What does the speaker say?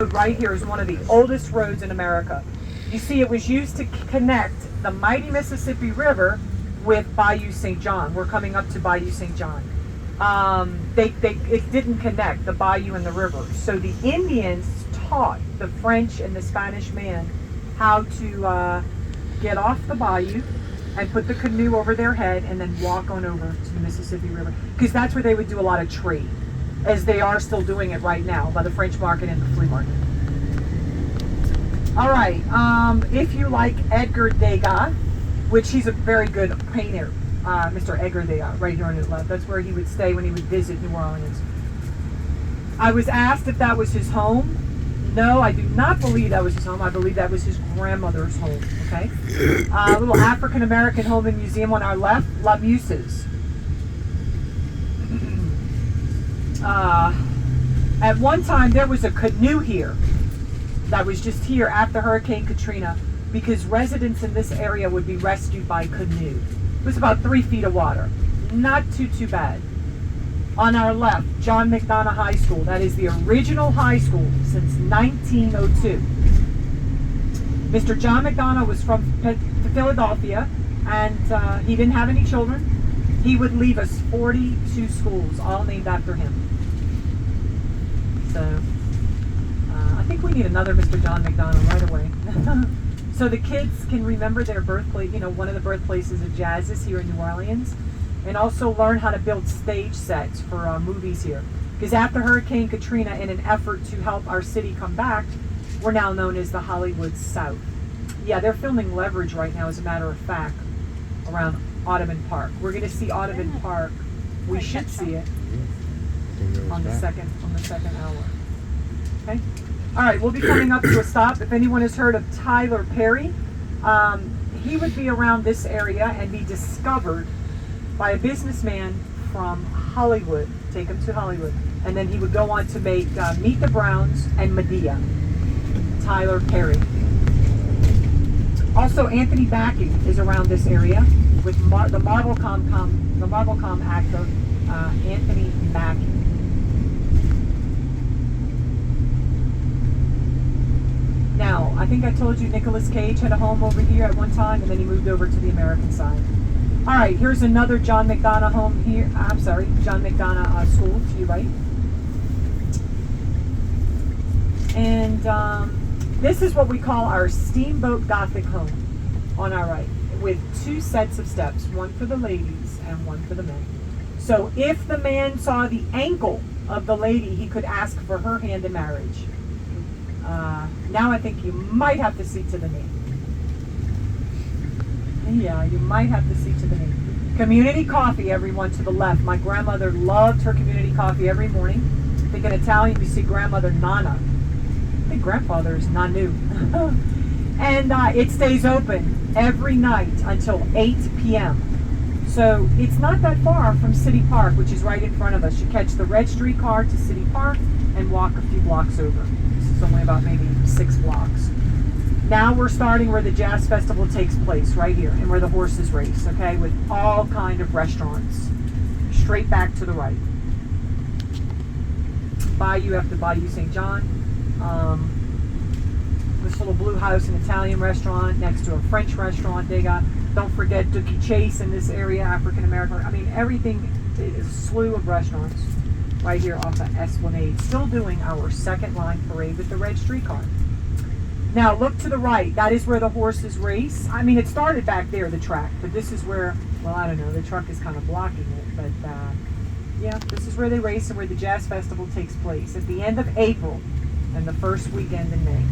Right here is one of the oldest roads in America. You see, it was used to connect the mighty Mississippi River with Bayou St. John. We're coming up to Bayou St. John. It didn't connect the bayou and the river. So the Indians taught the French and the Spanish man how to get off the bayou and put the canoe over their head and then walk on over to the Mississippi River. Because that's where they would do a lot of trade, as they are still doing it right now by the French market and the flea market. All right, if you like Edgar Degas, which he's a very good painter, Mr. Edgar Degas, right here on his left. That's where he would stay when he would visit New Orleans. I was asked if that was his home. No, I do not believe that was his home. I believe that was his grandmother's home, okay? A little African-American home and museum on our left, La Muses. At one time, there was a canoe here that was just here after Hurricane Katrina because residents in this area would be rescued by canoe. It was about 3 feet of water. Not too bad. On our left, John McDonough High School. That is the original high school since 1902. Mr. John McDonough was from Philadelphia, and he didn't have any children. He would leave us 42 schools, all named after him. So, I think we need another Mr. John McDonough right away. So the kids can remember their birthplace, one of the birthplaces of jazz is here in New Orleans, and also learn how to build stage sets for movies here. Because after Hurricane Katrina, in an effort to help our city come back, we're now known as the Hollywood South. Yeah, they're filming Leverage right now, as a matter of fact, around Audubon Park. We're going to see Audubon Park. We should see it on the second hour. Okay. All right, we'll be coming up to a stop. If anyone has heard of Tyler Perry, he would be around this area and be discovered by a businessman from Hollywood. Take him to Hollywood, and then he would go on to make Meet the Browns and Medea. Tyler Perry. Also, Anthony Mackie is around this area with the Marvelcom actor Anthony Mackie. Now, I think I told you Nicolas Cage had a home over here at one time, and then he moved over to the American side. All right, here's another John McDonough home here. I'm sorry, John McDonough school to your right. And this is what we call our Steamboat Gothic home on our right, with 2 sets of steps, one for the ladies and one for the men. So if the man saw the ankle of the lady, he could ask for her hand in marriage. Now I think you might have to see to the knee. Yeah, you might have to see to the knee. Community coffee, everyone to the left. My grandmother loved her community coffee every morning. I think in Italian you see grandmother Nana. I think grandfather is Nanu. And it stays open every night until 8 p.m. So it's not that far from City Park, which is right in front of us. You catch the red streetcar to City Park and walk a few blocks over. This is only about maybe 6 blocks. Now we're starting where the Jazz Festival takes place, right here, and where the horses race, okay, with all kind of restaurants. Straight back to the right. Bayou after Bayou St. John. This little blue house, an Italian restaurant next to a French restaurant they got. Don't forget Dookie Chase in this area, African American. I mean, everything is a slew of restaurants right here off of Esplanade. Still doing our second line parade with the red streetcar. Now look to the right. That is where the horses race. I mean, it started back there, the track, but this is where, well, I don't know, the truck is kind of blocking it, but yeah, this is where they race and where the Jazz Festival takes place at the end of April and the first weekend in May.